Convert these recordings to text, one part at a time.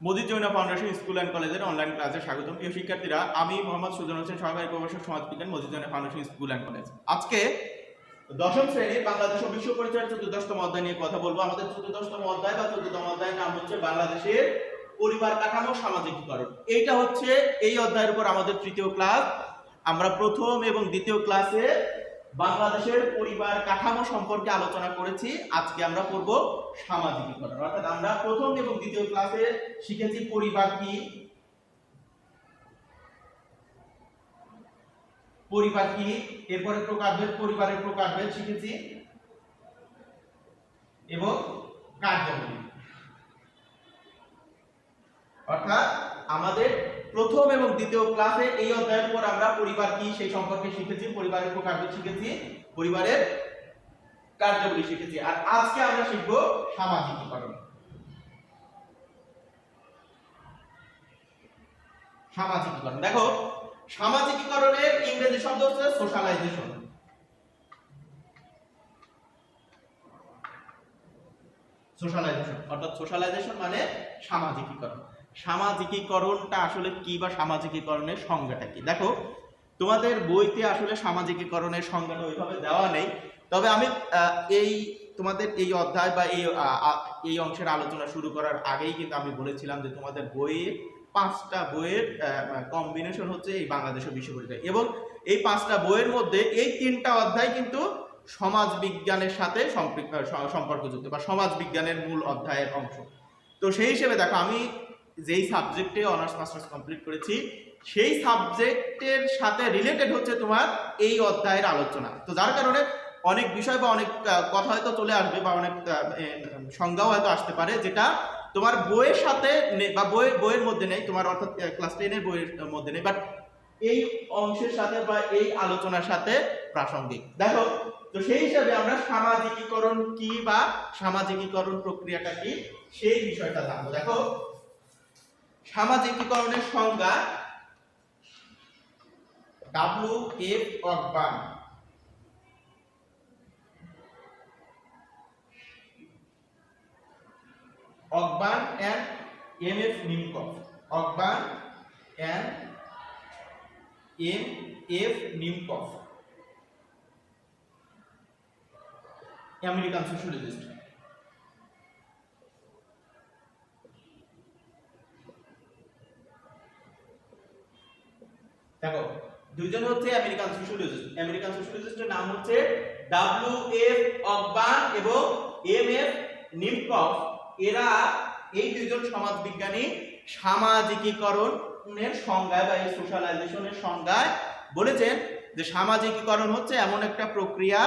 Majid foundation school and কলেজের online ক্লাসে স্বাগতম। প্রিয় শিক্ষার্থীরা, আমি মোহাম্মদ সুজন হোসেন, সহকারী প্রভাষক সমাজবিজ্ঞান, Majid foundation school and college. আজকে দশম শ্রেণীর বাংলাদেশ ও বিশ্ব পরিচয়ের 14তম অধ্যায় নিয়ে কথা বলবো। আমাদের 14তম অধ্যায় বা 14তম অধ্যায়ের নাম হচ্ছে বাংলাদেশের পরিবার কাঠামো সামাজিকীকরণ। এইটা হচ্ছে এই অধ্যায়ের উপর আমাদের তৃতীয় ক্লাস। আমরা প্রথম এবং দ্বিতীয় ক্লাসে বাংলাদেশের পরিবার কাঠামো সম্পর্কে আলোচনা করেছি। আজকে আমরা পড়ব সামাজিকীকরণ। অর্থাৎ আমরা প্রথম এবং দ্বিতীয় ক্লাসে শিখেছি পরিবার কি, এরপরে প্রকারভেদ, পরিবারের প্রকারভেদ শিখেছি এবং কার্যাবলী। অর্থাৎ আমাদের প্রথম এবং দ্বিতীয় ক্লাসে এই অধ্যায়ের পর আমরা পরিবার কি সেই সম্পর্কে শিখেছি, পরিবারের প্রকারভেদ শিখেছি, পরিবারের কার্যাবলী শিখেছি। আর আজকে আমরা শিখব সামাজিকীকরণ। সামাজিকীকরণ দেখো, সামাজিকীকরণের ইংরেজি শব্দ হচ্ছে সোশ্যালাইজেশন। সোশ্যালাইজেশন অর্থাৎ সোশ্যালাইজেশন মানে সামাজিকীকরণ। সামাজিকীকরণটা আসলে কি বা সামাজিকীকরণের সংজ্ঞাটা কি? দেখো, তোমাদের বইতে আসলে সামাজিকীকরণের সংজ্ঞাটা ওইভাবে দেওয়া নেই। তবে আমি তোমাদের এই অধ্যায় বা এই অংশের আলোচনা শুরু করার আগেই কিন্তু আমি বলেছিলাম যে তোমাদের বইয়ে 5টা বইয়ের কম্বিনেশন হচ্ছে এই বাংলাদেশ ও বিশ্ব পরিচয়, এবং এই 5টা বইয়ের মধ্যে এই 3টা অধ্যায় কিন্তু সমাজ বিজ্ঞানের সাথে সম্পর্কযুক্ত বা সমাজ বিজ্ঞানের মূল অধ্যায়ের অংশ। তো সেই হিসেবে দেখো, আমি যেই সাবজেক্টে অনার্স মাস্টার্স কমপ্লিট করেছি সেই সাবজেক্টের সাথে রিলেটেড হচ্ছে তোমার এই অধ্যায়ের আলোচনা। তো যার কারণে অনেক বিষয় বা অনেক কথা হয়তো চলে আসবে বা অনেক সংজ্ঞাও হয়তো আসতে পারে যেটা তোমার বইয়ের সাথে বা বইয়ের মধ্যে নেই, তোমার অর্থাৎ ক্লাস 10-এর বইয়ের মধ্যে নেই, বাট এই অংশের সাথে বা এই আলোচনার সাথে প্রাসঙ্গিক। দেখো, তো সেই হিসাবে আমরা সামাজিকীকরণ কি বা সামাজিকীকরণ প্রক্রিয়াটা কি সেই বিষয়টা জানবো। দেখো, সামাজিকীকরণের সংজ্ঞা W.F. Ogburn, Ogburn and M.F. Nimkoff. Ogburn and M.F. Nimkoff, American socialist. দেখো, দুইজন হচ্ছে আমেরিকান সোশ্যালিস্ট। আমেরিকান সোশ্যালিস্টের নাম হচ্ছে W.F. অকবার্ন এবং M.F. নিমকফ। এরা এই দুইজন সমাজবিজ্ঞানী সামাজিকীকরণের সংজ্ঞায় বা এই সোশ্যালাইজেশনের সংজ্ঞায় বলেছেন যে সামাজিকীকরণ হচ্ছে এমন একটা প্রক্রিয়া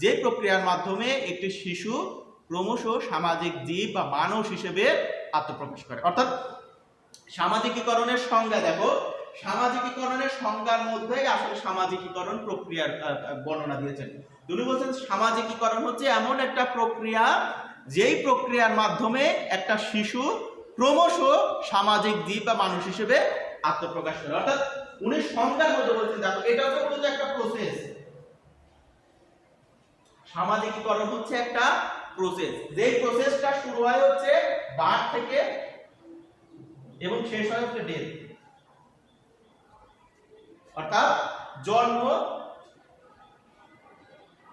যে প্রক্রিয়ার মাধ্যমে একটি শিশু ক্রমশ সামাজিক জীব বা মানুষ হিসেবে আত্মপ্রকাশ করে। অর্থাৎ সামাজিকীকরণের সংজ্ঞা দেখো, সামাজিকীকরণের সংজ্ঞার মধ্যেই আসলে সামাজিকীকরণ প্রক্রিয়ার বর্ণনা দিয়েছেন। তিনি বলছেন সামাজিকীকরণ হচ্ছে এমন একটা প্রক্রিয়া যেই প্রক্রিয়ার মাধ্যমে একটা শিশু ক্রমশ সামাজিক জীব বা মানুষ হিসেবে আত্মপ্রকাশ করে। অর্থাৎ উনি সংজ্ঞার মধ্যে বলছেন দেখো, এটা হচ্ছে মূলত একটা প্রসেস। সামাজিকীকরণ হচ্ছে একটা প্রসেস, যেই প্রসেসটা শুরু হয় হচ্ছে বার্থ থেকে এবং শেষ হয় হচ্ছে ডেথ, অর্থাৎ জন্ম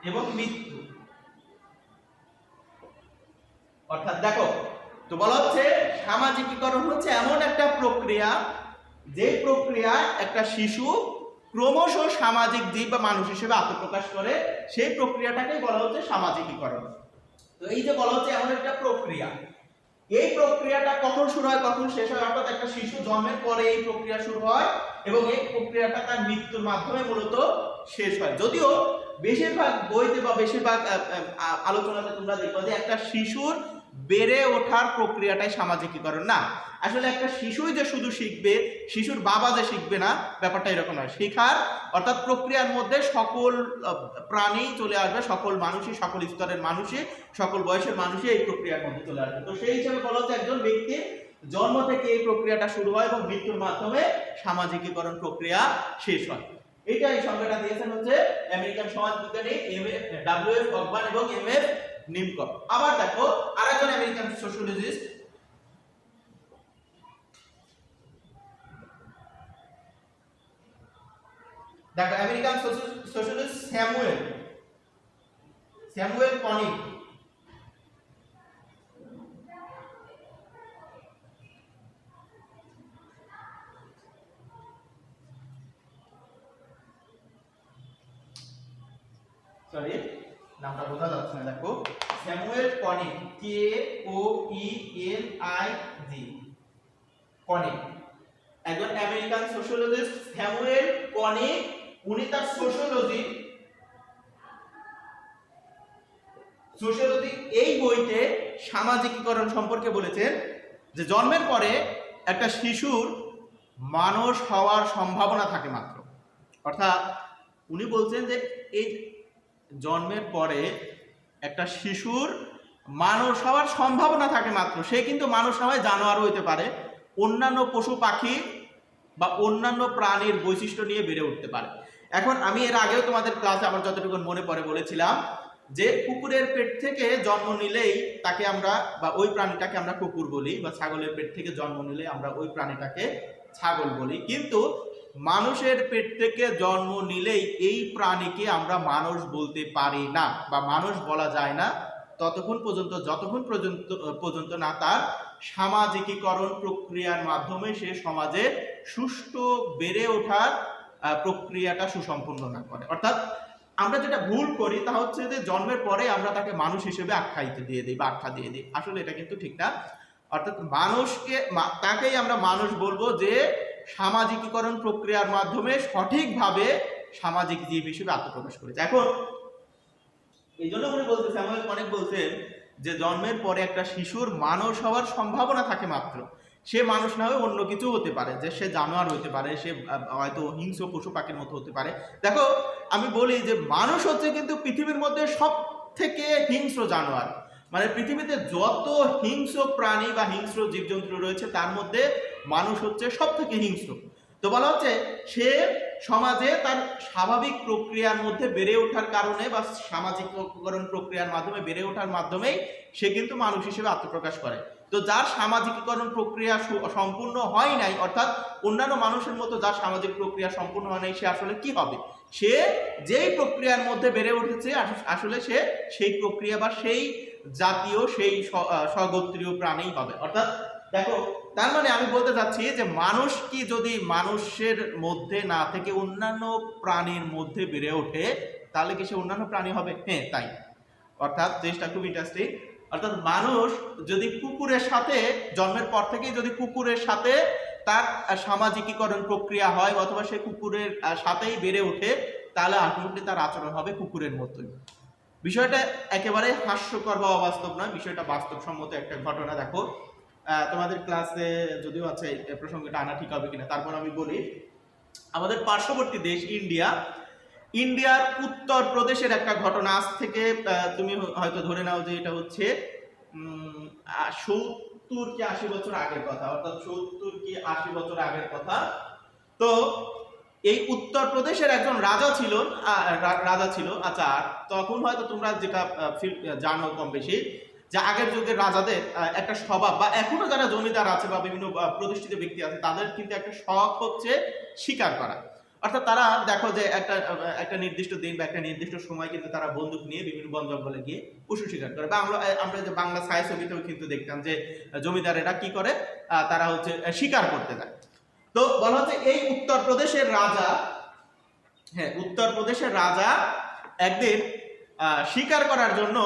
এবং মৃত্যু। অর্থাৎ দেখো, তো বলা হচ্ছে সামাজিকীকরণ হচ্ছে এমন একটা প্রক্রিয়া যে প্রক্রিয়া একটা শিশু ক্রমশ সামাজিক জীব বা মানুষ হিসেবে আত্মপ্রকাশ করে, সেই প্রক্রিয়াটাকেই বলা হচ্ছে সামাজিকীকরণ। তো এই যে বলা হচ্ছে এমন একটা প্রক্রিয়া, এই প্রক্রিয়াটা কখন শুরু হয় কখন শেষ হয়, অর্থাৎ একটা শিশু জন্মের পরে এই প্রক্রিয়া শুরু হয় এবং এই প্রক্রিয়াটা তার মৃত্যুর মাধ্যমে মূলত শেষ হয়। যদিও বেশিরভাগ বইতে বা বেশিরভাগ আলোচনাতে তোমরা দেখবে যে একটা শিশুর বেড়ে ওঠার প্রক্রিয়াটাই সামাজিকীকরণ না। আসলে একটা শিশুই যে শুধু শিখবে, শিশুর বাবা যে শিখবে না, ব্যাপারটা এরকম নয়। শেখার অর্থাৎ প্রক্রিয়ার মধ্যে সকল প্রাণী চলে আসবে, সকল মানুষই, সকল স্তরের মানুষই, সকল বয়সের মানুষই এই প্রক্রিয়ার মধ্যে চলে আসবে। তো সেই হিসেবে বলা হচ্ছে একজন ব্যক্তির জন্ম থেকে এই প্রক্রিয়াটা শুরু হয় এবং মৃত্যুর মাধ্যমে সামাজিকীকরণ প্রক্রিয়া শেষ হয়। এটা এই সংজ্ঞাটা দিয়েছেন হচ্ছে আমেরিকান সমাজবিজ্ঞানী W.F. অকবার্ন এবং M.F. নিমকফ। আবার দেখো, আরেকজন আমেরিকান সোশ্যালজিস্ট দেখো American socialist Samuel conic sorry নামটা বোঝা যাচ্ছে না, দেখো স্যামুয়েল কনিক, KOENIG, কনিক, একজন আমেরিকান সোশ্যোলজিস্ট স্যামুয়েল কনিক। উনি তার সোশ্যোলজি এই বইতে সামাজিকীকরণ সম্পর্কে বলেছেন যে জন্মের পরে একটা শিশুর মানুষ হওয়ার সম্ভাবনা থাকে মাত্র। অর্থাৎ উনি বলছেন যে এই জন্মের পরে একটা শিশুর মানুষ হওয়ার সম্ভাবনা থাকে মাত্র, সে কিন্তু মানুষ না হয় জানোয়ার হইতে পারে, অন্যান্য পশু পাখি বা অন্যান্য প্রাণীর বৈশিষ্ট্য নিয়ে বেড়ে উঠতে পারে। এখন আমি এর আগেও তোমাদের ক্লাসে আমার যতটুকু মনে পড়ে বলেছিলাম যে কুকুরের পেট থেকে জন্ম নিলেই তাকে আমরা বা ওই প্রাণীটাকে আমরা কুকুর বলি, বা ছাগলের পেট থেকে জন্ম নিলে আমরা ওই প্রাণীটাকে ছাগল বলি, কিন্তু মানুষের পেট থেকে জন্ম নিলেই এই প্রাণীকে আমরা মানুষ বলতে পারি না বা মানুষ বলা যায় না যতক্ষণ পর্যন্ত না তার সামাজিকীকরণ প্রক্রিয়ার মাধ্যমে সে সমাজে সুষ্ঠু বেড়ে ওঠার প্রক্রিয়াটা সুসম্পন্ন না করে। অর্থাৎ আমরা যেটা ভুল করি তা হচ্ছে যে জন্মের পরে আমরা তাকে মানুষ হিসেবে আখ্যায়িত দিয়ে দিই বা আখ্যা দিয়ে দিই, আসলে এটা কিন্তু ঠিক না। অর্থাৎ তাকেই আমরা মানুষ বলবো যে সামাজিকীকরণ প্রক্রিয়ার মাধ্যমে সঠিকভাবে সামাজিক জীব হিসেবে আত্মপ্রকাশ করেছে। এখন এই জন্য উনি বলতে স্যামুয়েল কনিক বলছেন যে জন্মের পরে একটা শিশুর মানুষ হওয়ার সম্ভাবনা থাকে মাত্র, সে মানুষ না হয়ে অন্য কিছু হতে পারে, যে সে জানোয়ার হতে পারে, সে হয়তো হিংস্র পশু পাখির মতো হতে পারে। দেখো আমি বলি যে মানুষ হচ্ছে কিন্তু পৃথিবীর মধ্যে সব থেকে হিংস্র জানোয়ার, মানে পৃথিবীতে যত হিংস্র প্রাণী বা হিংস্র জীবজন্তু রয়েছে তার মধ্যে মানুষ হচ্ছে সব থেকে হিংস্র। তো বলা হচ্ছে সে সমাজে তার স্বাভাবিক প্রক্রিয়ার মধ্যে বেড়ে ওঠার কারণে বা সামাজিকীকরণ প্রক্রিয়ার মাধ্যমে বেড়ে ওঠার মাধ্যমেই সে কিন্তু মানুষ হিসেবে আত্মপ্রকাশ করে। তো যার সামাজিকীকরণ প্রক্রিয়া সম্পূর্ণ হয় নাই, অর্থাৎ অন্যান্য মানুষের মতো যার সামাজিক প্রক্রিয়া সম্পূর্ণ হয় নাই, সে আসলে কি হবে? সে যেই প্রক্রিয়ার মধ্যে বেড়ে উঠেছে আসলে সে সেই প্রক্রিয়া বা সেই জাতীয় সেই স্বগোত্রীয় প্রাণী হবে। অর্থাৎ দেখো তার মানে আমি বলতে চাচ্ছি যে মানুষ কি যদি মানুষের মধ্যে না থেকে অন্যান্য প্রাণীর মধ্যে বেড়ে ওঠে তাহলে কি সে অন্যান্য প্রাণী হবে? হ্যাঁ তাই। অর্থাৎ জিনিসটা খুব ইন্টারেস্টিং। অর্থাৎ মানুষ যদি কুকুরের সাথে জন্মের পর থেকেই যদি কুকুরের সাথে তার সামাজিকীকরণ প্রক্রিয়া হয় অথবা সে কুকুরের সাথেই বেড়ে ওঠে তাহলে আলটিমেটলি তার আচরণ হবে কুকুরের মতোই। বিষয়টা একেবারে হাস্যকর বা অবাস্তব নয়, বিষয়টা বাস্তবসম্মত একটা ঘটনা। দেখো তোমাদের ক্লাসে যদিও আছে এই প্রসঙ্গটা আনা ঠিক হবে কিনা, তারপর আমি বলি। আমাদের পার্শ্ববর্তী দেশ ইন্ডিয়ার উত্তর প্রদেশের একটা ঘটনা। আজ থেকে তুমি হয়তো ধরে নাও যে এটা হচ্ছে 70 কি 80 বছর আগের কথা, অর্থাৎ 70 কি 80 বছর আগের কথা। তো এই উত্তর প্রদেশের একজন রাজা ছিল। আচ্ছা, তখন হয়তো তোমরা যেটা জানো কম বেশি যে আগের যুগের রাজাদের একটা স্বভাব, বা এখনো যারা জমিদার আছে বা বিভিন্ন প্রতিষ্ঠিত ব্যক্তি আছে তাদের কিন্তু একটা শখ হচ্ছে শিকার করা। অর্থাৎ তারা দেখো যে একটা নির্দিষ্ট দিন বা একটা নির্দিষ্ট সময় কিন্তু তারা বন্দুক নিয়ে বিভিন্ন বন জঙ্গলে গিয়ে পশু শিকার করে। বা আমরা যে বাংলা ছায়াছবিতেও কিন্তু দেখতাম যে জমিদারেরা কি করে, তারা হচ্ছে শিকার করতে যায়। তো বলা হচ্ছে এই উত্তর প্রদেশের রাজা একদিন শিকার করার জন্য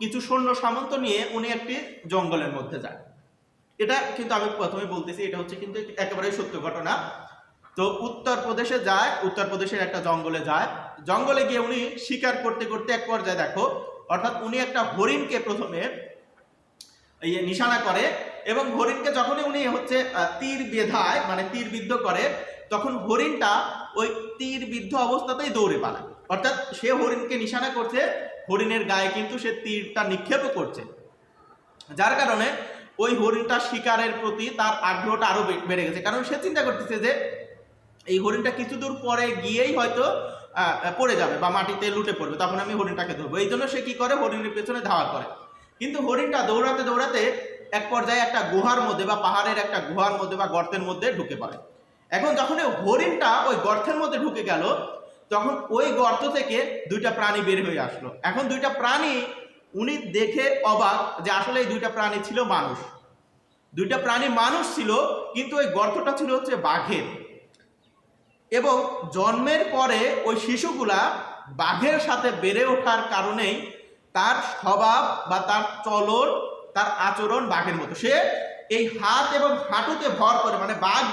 কিছু সৈন্য সামন্ত নিয়ে উনি একটি জঙ্গলের মধ্যে যায়। এটা কিন্তু আমি প্রথমে বলতেছি এটা হচ্ছে কিন্তু একেবারে সত্য ঘটনা। তো উত্তর প্রদেশের একটা জঙ্গলে গিয়ে উনি শিকার করতে করতে এক পর্যায়ে দেখো, অর্থাৎ উনি একটা হরিণকে প্রথমে নিশানা করে এবং হরিণকে যখনই উনি হচ্ছে তীর বেধায় মানে তীর বিদ্ধ করে তখন হরিণটা ওই তীর বিদ্ধ অবস্থাতেই দৌড়ে পালায়। অর্থাৎ সে হরিণকে নিশানা করছে, হরিণের গায়ে কিন্তু সে তীরটা নিক্ষেপ করছে, যার কারণে ওই হরিণটা শিকারের প্রতি তার আগ্রহটা আরো বেড়ে গেছে। কারণ সে চিন্তা করতেছে যে এই হরিণটা কিছু দূর পরে গিয়েই হয়তো পড়ে যাবে বা মাটিতে লুটে পড়বে, তখন আমি হরিণটাকে ধরবো। এই জন্য সে কি করে, হরিণের পেছনে ধাওয়া করে। কিন্তু হরিণটা দৌড়াতে দৌড়াতে এক পর্যায়ে একটা গুহার মধ্যে বা পাহাড়ের একটা গুহার মধ্যে বা গর্তের মধ্যে ঢুকে পড়ে। এখন যখন হরিণটা ওই গর্তের মধ্যে ঢুকে গেল তখন ওই গর্ত থেকে দুইটা প্রাণী বের হয়ে আসলো। এখন দুইটা প্রাণী উনি দেখে অবাক যে আসলে এই দুইটা প্রাণী ছিল মানুষ। দুইটা প্রাণী মানুষ ছিল, কিন্তু ওই গর্তটা ছিল হচ্ছে বাঘের। এবং জন্মের পরে ওই শিশুগুলা বাঘের সাথে বেড়ে ওঠার কারণেই তার স্বভাব বা তার চলন, তার আচরণ বাঘের মতো। সে এই হাত এবং হাঁটুতে ভর করে, মানে বাঘ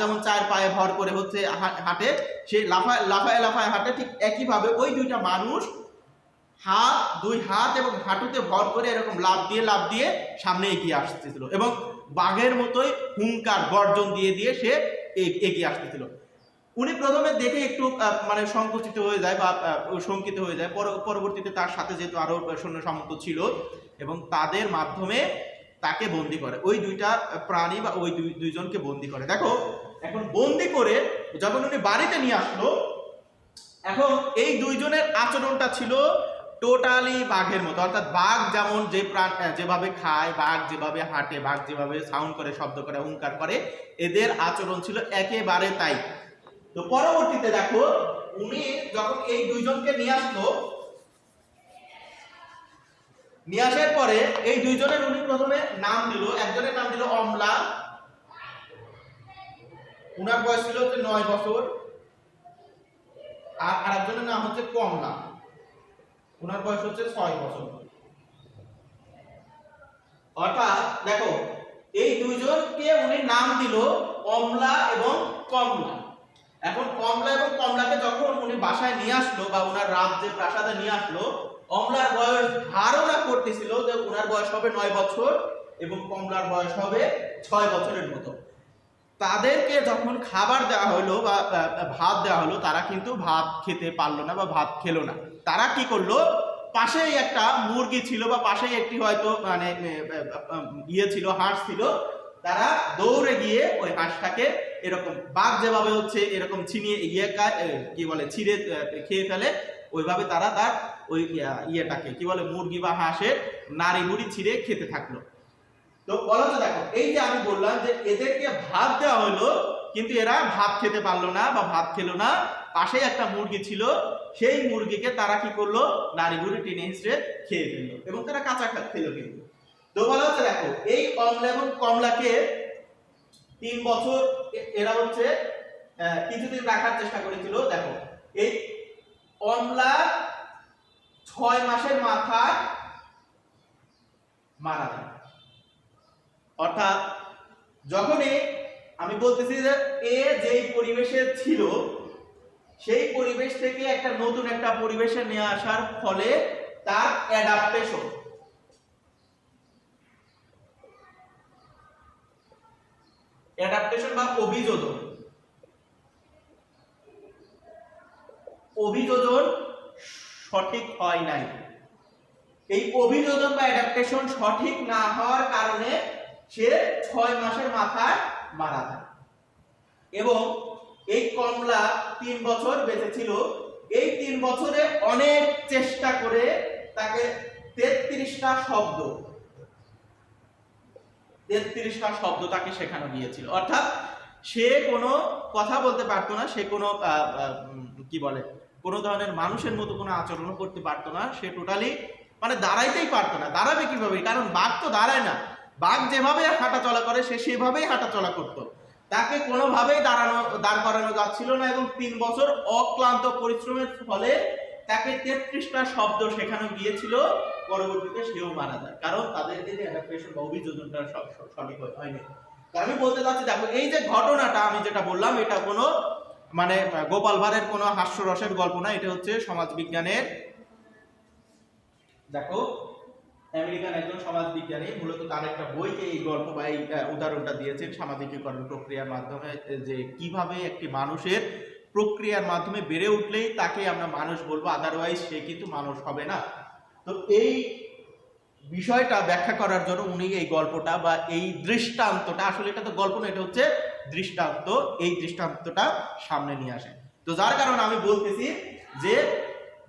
যেমন চার পায়ে ভর করে হচ্ছে হাঁটে, সে লাফায় লাফায় হাঁটে, ঠিক একইভাবে ওই দুইটা মানুষ দুই হাত এবং হাঁটুতে ভর করে এরকম লাফ দিয়ে সামনে এগিয়ে আসতেছিল এবং বাঘের মতোই হুঙ্কার গর্জন দিয়ে সে এগিয়ে আসতেছিল। উনি প্রথমে দেখে একটু মানে সংকুচিত হয়ে যায় বা শঙ্কিত হয়ে যায়। পরবর্তীতে তার সাথে যেহেতু আরো সৈন্য সামন্ত ছিল এবং তাদের মাধ্যমে তাকে বন্দি করে, ওই দুইটা প্রাণী বা ওই দুইজনকে বন্দি করে। দেখো, এখন বন্দি করে যখন উনি বাড়িতে নিয়ে আসলো, এখন এই দুইজনের আচরণটা ছিল টোটালি বাঘের মতো। অর্থাৎ বাঘ যেমন যেভাবে খায়, বাঘ যেভাবে হাঁটে, বাঘ যেভাবে সাউন্ড করে, শব্দ করে, হুঙ্কার করে, এদের আচরণ ছিল একেবারে তাই। তো পরবর্তীতে দেখো, উনি যখন এই দুইজনকে নিয়ে আসলো, নিয়ে আসার পরে এই দুইজনের উনি প্রথমে নাম দিল। একজনের নাম দিল অমলা, উনার বয়স ছিল হচ্ছে 9 বছর। আর আরেকজনের নাম হচ্ছে কমলা, উনার বয়স হচ্ছে 6 বছর। অর্থাৎ দেখো, এই দুইজনকে উনি নাম দিল অমলা এবং কমলা। এখন কমলা এবং কমলাকে যখন উনি বাসায় নিয়ে আসলো বা উনার রাজ্যে প্রাসাদে নিয়ে আসলো, অমলার বয়স ধারণা করতেছিল যে উনার বয়স হবে 9 বছর এবং কমলার বয়স হবে 6 বছরের মতো। তাদেরকে যখন খাবার দেওয়া হলো বা ভাত দেওয়া হলো, তারা কিন্তু ভাত খেতে পারলো না বা ভাত খেলো না। তারা কি করলো, পাশেই একটা মুরগি ছিল বা পাশেই একটি হয়তো মানে ছিল, হাঁস ছিল, তারা দৌড়ে গিয়ে ওই হাঁসটাকে এরকম বাঘ যেভাবে হচ্ছে এরকম ছিনিয়ে ছিঁড়ে খেয়ে ফেলে, ওইভাবে তারা তার ওই ইয়েটাকে মুরগি বা হাঁসের নাড়ি বুড়ি ছিঁড়ে খেতে থাকলো। তো বলা তো, দেখো, এই যে আমি বললাম যে এদেরকে ভাত দেওয়া হলো, কিন্তু এরা ভাত খেতে পারলো না বা ভাত খেলো না। পাশে একটা মুরগি ছিল, সেই মুরগিকে তারা কি করলো, নাড়ি বুড়ি টেনে হিসেবে খেয়ে ফেললো এবং তারা কাঁচা খেলো। কিন্তু তো বলা হচ্ছে, দেখো, এই অমলা এবং কমলাকে 3 বছর এরা হচ্ছে কিছুদিন রাখার চেষ্টা করেছিল। দেখো, এই অমলা 6 মাসের মাথায় মারা যায়। অর্থাৎ যখনই আমি বলতেছি যে এ যেই পরিবেশে ছিল, সেই পরিবেশ থেকে একটা নতুন একটা পরিবেশে নিয়ে আসার ফলে তার অ্যাডাপ্টেশন বা অভিযোজন সঠিক হয় নাই। এই অভিযোজন বা অ্যাডাপ্টেশন সঠিক না হওয়ার কারণে সে 6 মাসের মাথায় মারা যায়। এবং এই কমলা 3 বছর বেঁচে ছিল। এই 3 বছরে অনেক চেষ্টা করে তাকে 33টা শব্দ তাকে শেখানো গিয়েছিল। অর্থাৎ সে কোনো কথা বলতে পারতো না, সে কোনো কোনো ধরনের মানুষের মতো কোনো আচরণ করতে পারতো না। সে টোটালি মানে দাঁড়াইতেই পারতো না। দাঁড়াবে কিভাবে? কারণ বাঘ তো দাঁড়ায় না। বাঘ যেভাবে হাঁটা চলা করে সে সেভাবেই হাঁটা চলা করতো। তাকে কোনোভাবেই দাঁড় করানো যাচ্ছিল না। এবং 3 বছর অক্লান্ত পরিশ্রমের ফলে তাকে 33টা শব্দ শেখানো গিয়েছিল। পরবর্তীতে সেও মারা যায়, কারণ তাদেরকে যে অ্যাডাপ্টেশন বা অভিযোজনটা সঠিক হয়নি। আমি বলতে চাচ্ছি, দেখো, এই যে ঘটনাটা আমি যেটা বললাম, এটা কোনো মানে গোপাল ভাঁড়ের কোনো হাস্যরসের গল্প না, এটা হচ্ছে সমাজবিজ্ঞানের। দেখো, আমেরিকান একজন সমাজবিজ্ঞানী মূলত তার একটা বইতে এই গল্প বা এই উদাহরণটা দিয়েছেন সামাজিকীকরণ প্রক্রিয়ার মাধ্যমে, যে কিভাবে একটি মানুষের প্রক্রিয়ার মাধ্যমে বেড়ে উঠলেই তাকে আমরা মানুষ বলবো, আদারওয়াইজ সে কিন্তু মানুষ হবে না। তো এই বিষয়টা ব্যাখ্যা করার জন্য উনি এই গল্পটা বা এই দৃষ্টান্তটা, আসলে এটা তো গল্প না, এটা হচ্ছে দৃষ্টান্ত, এই দৃষ্টান্তটা সামনে নিয়ে আসেন। তো যার কারণে আমি বলতেছি যে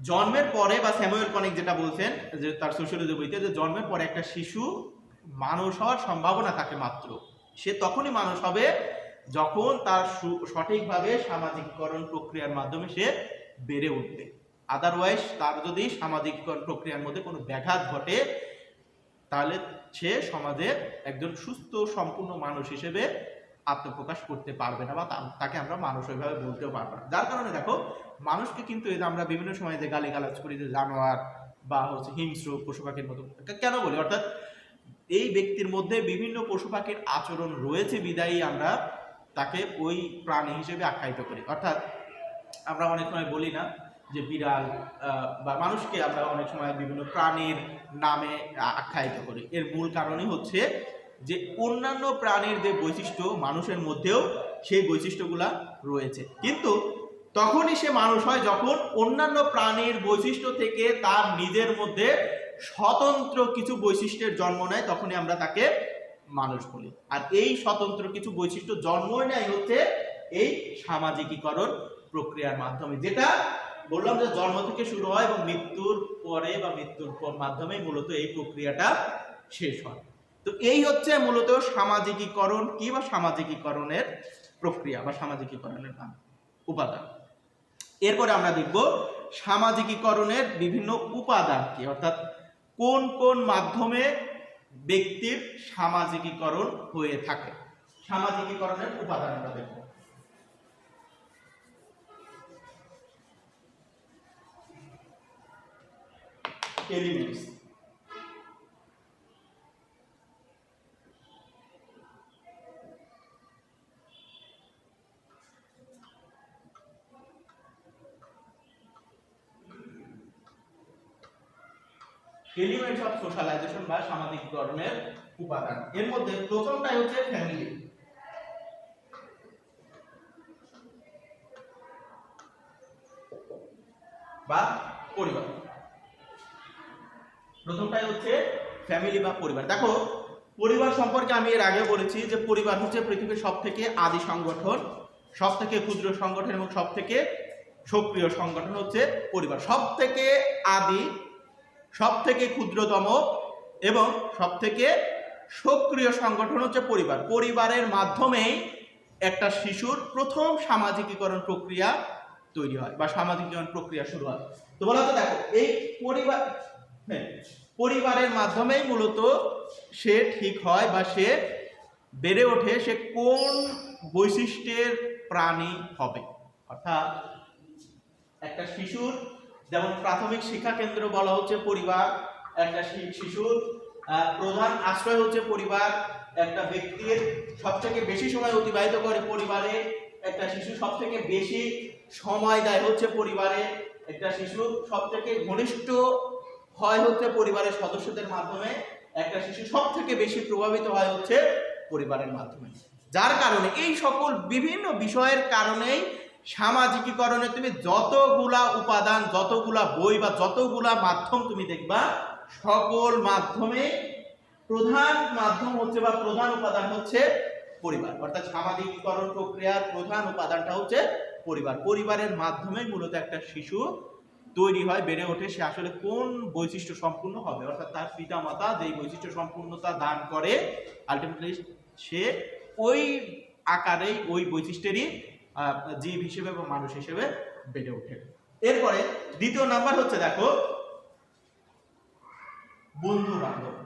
জন্মের পরে, বা স্যামুয়েল কনিক যেটা বলছেন যে তার সোশিয়োলজি বইতে, যে জন্মের পরে একটা শিশু মানুষ হওয়ার সম্ভাবনা থাকে মাত্র, সে তখনই মানুষ হবে যখন তার সঠিকভাবে সামাজিকীকরণ প্রক্রিয়ার মাধ্যমে সে বেড়ে উঠবে। আদারওয়াইজ তার যদি সামাজিকীকরণ প্রক্রিয়ার মধ্যে কোনো ব্যাঘাত ঘটে তাহলে সে সমাজে একজন সুস্থ সম্পূর্ণ মানুষ হিসেবে আত্মপ্রকাশ করতে পারবে না, বা তাকে আমরা মানুষ ওইভাবে বলতেও পারবো না। যার কারণে দেখো মানুষকে কিন্তু এই যে আমরা বিভিন্ন সময় যে গালিগালাজ করি যে জানোয়ার বা হচ্ছে হিংস্র পশু পাখির মতো কেন বলি, অর্থাৎ এই ব্যক্তির মধ্যে বিভিন্ন পশু পাখির আচরণ রয়েছে বিদায়ী আমরা তাকে ওই প্রাণী হিসেবে আখ্যায়িত করি। অর্থাৎ আমরা অনেক সময় বলি না যে বিড়াল বা মানুষকে আমরা অনেক সময় বিভিন্ন প্রাণীর নামে আখ্যায়িত করি। এর মূল কারণই হচ্ছে যে অন্যান্য প্রাণীর যে বৈশিষ্ট্য মানুষের মধ্যেও সেই বৈশিষ্ট্যগুলা রয়েছে, কিন্তু তখনই সে মানুষ হয় যখন অন্যান্য প্রাণীর বৈশিষ্ট্য থেকে তার নিজের মধ্যে স্বতন্ত্র কিছু বৈশিষ্ট্যের জন্ম নেয়, তখনই আমরা তাকে মানুষ বলি। আর এই স্বতন্ত্র কিছু বৈশিষ্ট্য জন্ম নেয় হচ্ছে এই সামাজিকীকরণ প্রক্রিয়ার মাধ্যমে, যেটা বললাম যে জন্ম থেকে শুরু হয় এবং মৃত্যুর পরে বা মৃত্যুর মাধ্যমে মূলত এই প্রক্রিয়াটা শেষ হয়। তো এই হচ্ছে মূলত সামাজিকীকরণ কি বা সামাজিকীকরণের প্রক্রিয়া বা সামাজিকীকরণের উপাদান। এরপরে আমরা দেখব সামাজিকীকরণের বিভিন্ন উপাদান কি, অর্থাৎ কোন কোন মাধ্যমে ব্যক্তির সামাজিকীকরণ হয়ে থাকে। সামাজিকীকরণের উপাদান আমরা দেখব। এলিমেন্টস, এলিমেন্টস অফ সোশ্যালাইজেশন বা সামাজিকীকরণের উপাদান। এর মধ্যে প্রথমটাই হচ্ছে ফ্যামিলি বা পরিবার। প্রথমটাই হচ্ছে ফ্যামিলি বা পরিবার। দেখো পরিবার সম্পর্কে আমি এর আগে বলেছি যে পরিবার হচ্ছে পৃথিবীর সবথেকে আদি সংগঠন, সবথেকে ক্ষুদ্র সংগঠন এবং সবথেকে সক্রিয় সংগঠন হচ্ছে পরিবার। সবথেকে আদি, সবথেকে ক্ষুদ্রতম এবং সবথেকে সক্রিয় সংগঠন হচ্ছে পরিবার। পরিবারের মাধ্যমেই একটা শিশুর প্রথম সামাজিকীকরণ প্রক্রিয়া তৈরি হয় বা সামাজিকীকরণ প্রক্রিয়া শুরু হয়। তো বলা হচ্ছে দেখো এই পরিবারের মাধ্যমেই মূলত সে ঠিক হয় বা সে বেড়ে ওঠে সে কোন বৈশিষ্ট্যের প্রাণী হবে। অর্থাৎ একটা শিশুর যেমন প্রাথমিক শিক্ষা কেন্দ্র বলা হচ্ছে পরিবার, একটা শিশুর প্রধান আশ্রয় হচ্ছে পরিবার, একটা ব্যক্তির সবথেকে বেশি সময় অতিবাহিত করে পরিবারে, একটা শিশু সবথেকে বেশি সময় দেয় হচ্ছে পরিবারে, একটা শিশু সবথেকে ঘনিষ্ঠ হয় হচ্ছে পরিবারের সদস্যদের মাধ্যমে, একটা শিশু সবথেকে বেশি প্রভাবিত হয় হচ্ছে পরিবারের মাধ্যমে। যার কারণে এই সকল বিভিন্ন বিষয়ের কারণেই সামাজিকীকরণে তুমি যতগুলা উপাদান, যতগুলা বই বা যতগুলা মাধ্যম তুমি দেখবা, সকল মাধ্যমে প্রধান মাধ্যম হচ্ছে বা প্রধান উপাদান হচ্ছে পরিবার। অর্থাৎ সামাজিকীকরণ প্রক্রিয়ার প্রধান উপাদানটা হচ্ছে পরিবার। পরিবারের মাধ্যমে মূলত একটা শিশু তৈরি হয়, বেড়ে ওঠে, সে আসলে কোন বৈশিষ্ট্য সম্পূর্ণ হবে, অর্থাৎ তার পিতা মাতা যেই বৈশিষ্ট্য সম্পূর্ণতা দান করে আলটিমেটলি সে ওই আকারেই ওই বৈশিষ্ট্যেরই জীব হিসেবে বা মানুষ হিসেবে বেড়ে ওঠে। এরপরে দ্বিতীয় নাম্বার হচ্ছে দেখো বন্ধু বান্ধব।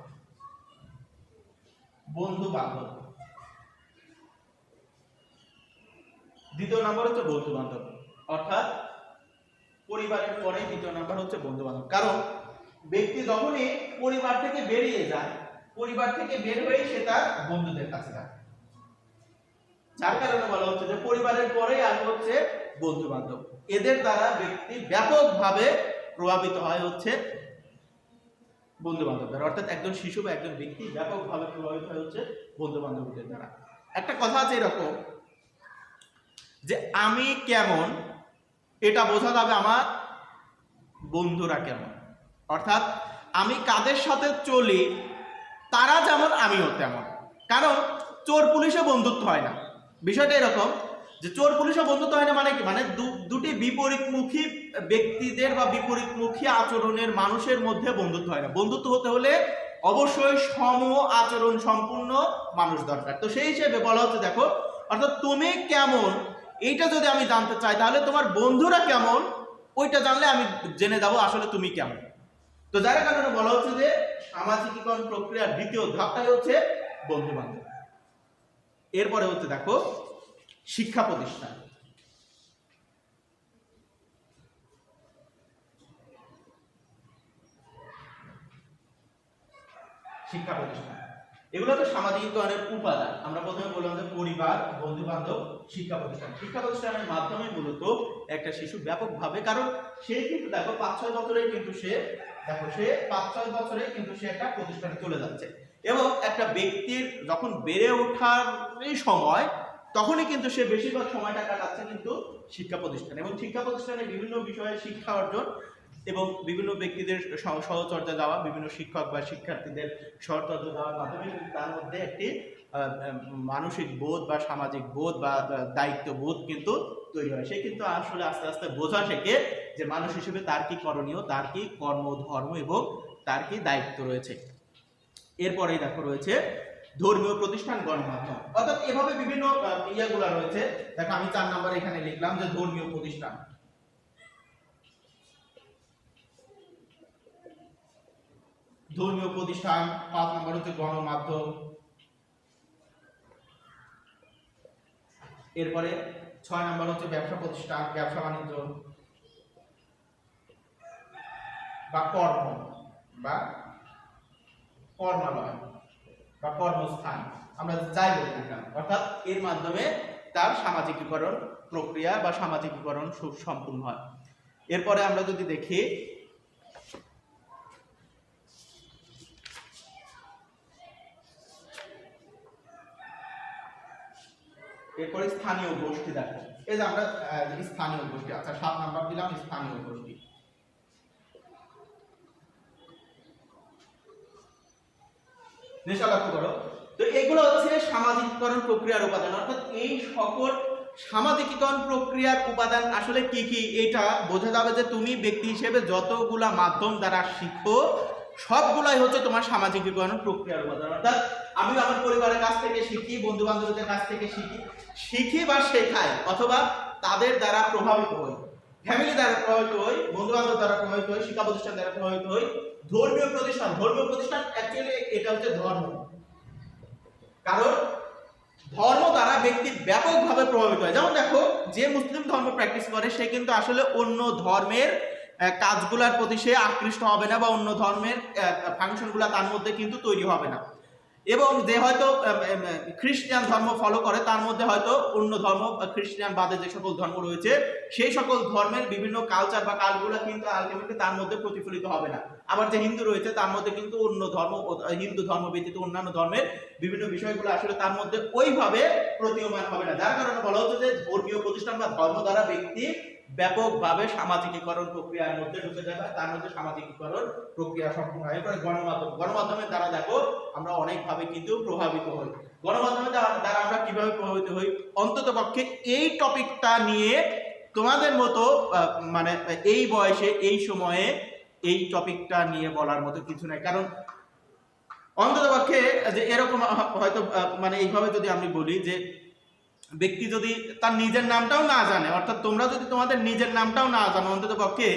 বন্ধু বান্ধব দ্বিতীয় নাম্বার হচ্ছে বন্ধু বান্ধব, অর্থাৎ পরিবারের পরে দ্বিতীয় নাম্বার হচ্ছে বন্ধু বান্ধব। কারণ ব্যক্তি যখনই পরিবার থেকে বেরিয়ে যায়, পরিবার থেকে বের হয়ে সে তার বন্ধুদের কাছে যায়, যার কারণে বলা হচ্ছে যে পরিবারের পরে আসবে হচ্ছে বন্ধু বান্ধব। এদের দ্বারা ব্যক্তি ব্যাপকভাবে প্রভাবিত হয় হচ্ছে বন্ধু বান্ধব দ্বারা, অর্থাৎ একজন শিশু বা একজন ব্যক্তি ব্যাপকভাবে প্রভাবিত হয় হচ্ছে বন্ধু বান্ধবদের দ্বারা। একটা কথা আছে এরকম যে আমি কেমন এটা বোঝা যাবে আমার বন্ধুরা কেমন, অর্থাৎ আমি কাদের সাথে চলি তারা যেমন আমিও তেমন। কারণ চোর পুলিশে বন্ধুত্ব হয় না, বিষয়টা এরকম যে চোর পুলিশে বন্ধুত্ব হয় না মানে কি, মানে দুটি বিপরীতমুখী ব্যক্তিদের বা বিপরীতমুখী আচরণের মানুষের মধ্যে বন্ধুত্ব হয় না। বন্ধুত্ব হতে হলে অবশ্যই সম আচরণ সম্পূর্ণ মানুষ দরকার। তো সেই হিসেবে বলা হচ্ছে দেখো অর্থাৎ তুমি কেমন এইটা যদি আমি জানতে চাই, তাহলে তোমার বন্ধুরা কেমন ওইটা জানলে আমি জেনে যাবো আসলে তুমি কেমন। তো যার কারণে বলা হচ্ছে যে সামাজিকীকরণ প্রক্রিয়ার দ্বিতীয় ধাপটাই হচ্ছে বন্ধু বান্ধব। এরপরে হচ্ছে দেখো শিক্ষা প্রতিষ্ঠান। শিক্ষা প্রতিষ্ঠান এগুলো তো সামাজিকীকরণের উপাদান। আমরা প্রথমে বললাম যে পরিবার, বন্ধু বান্ধব, শিক্ষা প্রতিষ্ঠান। শিক্ষা প্রতিষ্ঠানের মাধ্যমে মূলত একটা শিশু ব্যাপকভাবে, কারণ সে কিন্তু দেখো 5-6 বছরে কিন্তু সে একটা প্রতিষ্ঠানে চলে যাচ্ছে, এবং একটা ব্যক্তির যখন বেড়ে ওঠার সময় তখনই কিন্তু সে বেশিরভাগ সময়টা কাটাচ্ছে কিন্তু শিক্ষা প্রতিষ্ঠানে, এবং শিক্ষা প্রতিষ্ঠানে বিভিন্ন বিষয়ে শিক্ষা অর্জন এবং বিভিন্ন ব্যক্তিদের সহচর্যা দেওয়া, বিভিন্ন শিক্ষক বা শিক্ষার্থীদের সহচর্যা দেওয়ার মাধ্যমে কিন্তু তার মধ্যে একটি মানসিক বোধ বা সামাজিক বোধ বা দায়িত্ববোধ কিন্তু তৈরি হয়। সে কিন্তু আসলে আস্তে আস্তে বোঝা শেখে যে মানুষ হিসেবে তার কি করণীয়, তার কি কর্ম ধর্ম এবং তার কি দায়িত্ব রয়েছে। এরপরেই দেখো রয়েছে ধর্মীয় প্রতিষ্ঠান, গণমাধ্যম। অর্থাৎ এভাবে বিভিন্ন ইয়েগুলা রয়েছে। দেখো আমি 4 নম্বরে এখানে লিখলাম যে ধর্মীয় প্রতিষ্ঠান। ধর্মীয় প্রতিষ্ঠান। 5 নম্বর হচ্ছে গণমাধ্যম। এরপরে 6 নম্বর হচ্ছে ব্যবসা প্রতিষ্ঠান, ব্যবসা বাণিজ্য বা কর্ম বা কর্মালয় বা কর্মস্থান, আমরা যাই বলি না কেন, অর্থাৎ এর মাধ্যমে তার সামাজিকীকরণ প্রক্রিয়া বা সামাজিকীকরণ সম্পূর্ণ হয়। এরপরে আমরা যদি দেখি এরপরে স্থানীয় গোষ্ঠী। দেখো এই যে আমরা স্থানীয় গোষ্ঠী, আচ্ছা 7 নাম্বার দিলাম স্থানীয় গোষ্ঠী। লক্ষ্য করো, তো এগুলো হচ্ছে সামাজিকীকরণ প্রক্রিয়ার উপাদান। অর্থাৎ এই সকল সামাজিকীকরণ প্রক্রিয়ার উপাদান আসলে কি কি এটা বোঝা যাবে যে তুমি ব্যক্তি হিসেবে যতগুলা মাধ্যম দ্বারা শিখো সবগুলাই হচ্ছে তোমার সামাজিকীকরণ প্রক্রিয়ার উপাদান। অর্থাৎ আমি আমার পরিবারের কাছ থেকে শিখি, বন্ধু বান্ধবদের কাছ থেকে শিখি বা শেখাই, অথবা তাদের দ্বারা প্রভাবিত হই, ফ্যামিলি দ্বারা প্রভাবিত হই, বন্ধু বান্ধব দ্বারা প্রভাবিত হই, শিক্ষা প্রতিষ্ঠান দ্বারা প্রভাবিত হই। ধর্মীয় প্রতিষ্ঠান অ্যাকচুয়ালি এটা হচ্ছে ধর্ম, কারণ ধর্ম দ্বারা ব্যক্তি ব্যাপকভাবে প্রভাবিত হয়। যেমন দেখো যে মুসলিম ধর্ম প্র্যাকটিস করে সে কিন্তু আসলে অন্য ধর্মের কাজগুলোর প্রতি সে আকৃষ্ট হবে না, বা অন্য ধর্মের ফাংশনগুলো তার মধ্যে কিন্তু তৈরি হবে না। এবং যে হয়তো খ্রিস্টান ধর্ম ফলো করে তার মধ্যে হয়তো অন্য ধর্ম, খ্রিস্টান বাদে যে সকল ধর্ম রয়েছে সেই সকল ধর্মের বিভিন্ন কালচার বা কালগুলো কিন্তু আলটিমেটলি তার মধ্যে প্রতিফলিত হবে না। আবার যে হিন্দু রয়েছে তার মধ্যে কিন্তু অন্য ধর্ম, হিন্দু ধর্ম ব্যতীত অন্যান্য ধর্মের বিভিন্ন বিষয়গুলো আসলে তার মধ্যে ওইভাবে প্রতীয়মান হবে না। যার কারণে বলা হচ্ছে যে ধর্মীয় প্রতিষ্ঠান বা ধর্ম দ্বারা ব্যক্তি ব্যাপকভাবে সামাজিকীকরণ প্রক্রিয়ার মধ্যে ঢুকে যাবে, তার মধ্যে সামাজিকীকরণ প্রক্রিয়া সম্পূর্ণ হয়। এরপরে গণমাধ্যমের দ্বারা দেখো আমরা অনেকভাবে কিন্তু প্রভাবিত হই। গণমাধ্যমের দ্বারা আমরা কিভাবে প্রভাবিত হই, অন্তত পক্ষে এই টপিকটা নিয়ে তোমাদের মতো মানে এই বয়সে এই সময়ে এই টপিকটা নিয়ে বলার মতো কিছু নাই। কারণ অন্তত পক্ষে যে এরকম হয়তো মানে এইভাবে যদি আমি বলি যে ব্যক্তি যদি তার নিজের নামটাও না জানে, অর্থাৎ তোমরা যদি তোমাদের নিজের নামটাও না জানো, অন্তত পক্ষে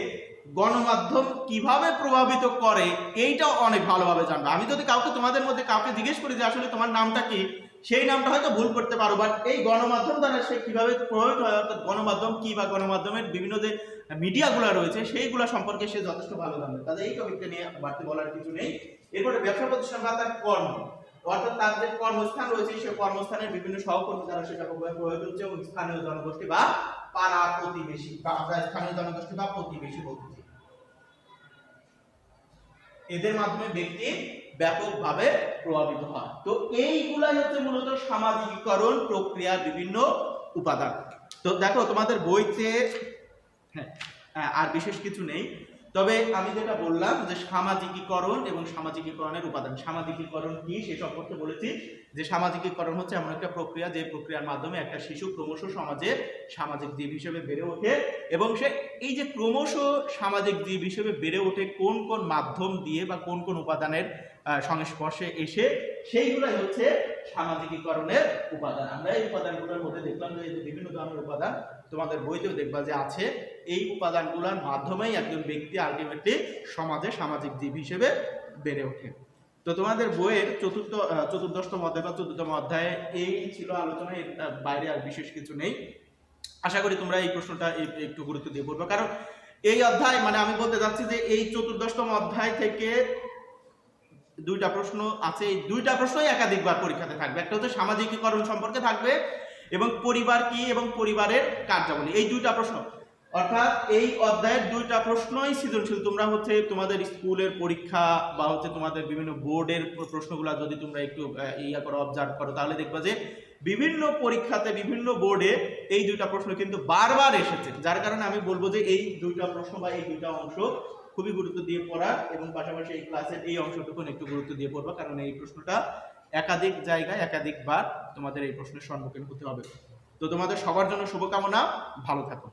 গণমাধ্যম কিভাবে প্রভাবিত করে এইটাও অনেক ভালোভাবে জানবে। আমি যদি তোমাদের মধ্যে কাউকে জিজ্ঞেস করি যে আসলে তোমার নামটা কি, সেই নামটা হয়তো ভুল করতে পারো, বাট এই গণমাধ্যম দ্বারা সে কিভাবে প্রভাবিত হয়, অর্থাৎ গণমাধ্যম কি বা গণমাধ্যমের বিভিন্ন যে মিডিয়াগুলো রয়েছে সেইগুলো সম্পর্কে সে যথেষ্ট ভালো জানবে। তাদের এই টপিকটা নিয়ে বাড়তি বলার কিছু নেই। এরপরে ব্যবসা প্রতিষ্ঠান বা তার কর্ম, অর্থাৎ তার যে কর্মস্থান রয়েছে সেই কর্মস্থানের বিভিন্ন সহকর্মী দ্বারা সেটা প্রভাবিত হচ্ছে, এবং স্থানীয় জনগোষ্ঠী বা পাড়া প্রতিবেশী বা আমরা স্থানীয় জনগোষ্ঠী বা প্রতিবেশী বলছি, এদের মাধ্যমে ব্যক্তি ব্যাপকভাবে প্রভাবিত হয়। তো এইগুলাই হচ্ছে মূলত সামাজিকীকরণ প্রক্রিয়ার বিভিন্ন উপাদান। তো দেখো তোমাদের বইতে আর বিশেষ কিছু নেই, তবে আমি যেটা বললাম যে সামাজিকীকরণ এবং সামাজিকীকরণের উপাদান। সামাজিকীকরণ কি সে সম্পর্কে বলেছি যে সামাজিকীকরণ হচ্ছে এমন একটা প্রক্রিয়া যে প্রক্রিয়ার মাধ্যমে একটা শিশু ক্রমশ সমাজে সামাজিক জীব হিসেবে বেড়ে ওঠে, এবং সে এই যে ক্রমশ সামাজিক জীব হিসেবে বেড়ে ওঠে কোন কোন মাধ্যম দিয়ে বা কোন কোন উপাদানের সংস্পর্শে এসে সেইগুলাই হচ্ছে সামাজিকীকরণের উপাদান। আমরা এই উপাদানগুলোর মধ্যে দেখলাম যে বিভিন্ন ধরনের উপাদান তোমাদের বইতেও দেখবা যে আছে। এই উপাদানগুলোর মাধ্যমেই একজন ব্যক্তি আলটিমেটলি সমাজে সামাজিক জীব হিসেবে বেড়ে ওঠে। তো তোমাদের বইয়ের চতুর্দশতম অধ্যায় বা 14তম অধ্যায়ে এই ছিল আলোচনা, এর বাইরে আর বিশেষ কিছু নেই। আশা করি তোমরা এই প্রশ্নটা একটু গুরুত্ব দিয়ে পড়বে, কারণ এই অধ্যায় মানে আমি বলতে যাচ্ছি যে এই 14তম অধ্যায় থেকে দুইটা প্রশ্ন আছে, এই দুইটা প্রশ্নই একাধিকবার পরীক্ষাতে থাকবে। একটা হচ্ছে সামাজিকীকরণ সম্পর্কে থাকবে এবং পরিবার কি এবং পরিবারের কার্যাবলী, এই দুইটা প্রশ্ন। অর্থাৎ এই অধ্যায়ের দুইটা প্রশ্নই সৃজনশীল। তোমরা হচ্ছে তোমাদের স্কুলের পরীক্ষা বা হচ্ছে তোমাদের বিভিন্ন বোর্ডের প্রশ্নগুলো যদি তোমরা একটু ইয়া করো, অবজার্ভ করো, তাহলে দেখবা যে বিভিন্ন পরীক্ষাতে বিভিন্ন বোর্ডে এই দুইটা প্রশ্ন কিন্তু বারবার এসেছে। যার কারণে আমি বলবো যে এই দুইটা প্রশ্ন বা এই দুইটা অংশ খুবই গুরুত্ব দিয়ে পড়া এবং পাশাপাশি এই ক্লাসের এই অংশটুকু একটু গুরুত্ব দিয়ে পড়বা, কারণ এই প্রশ্নটা একাধিক জায়গায় একাধিকবার তোমাদের এই প্রশ্নের সম্মুখীন হতে হবে। তো তোমাদের সবার জন্য শুভকামনা, ভালো থাকো।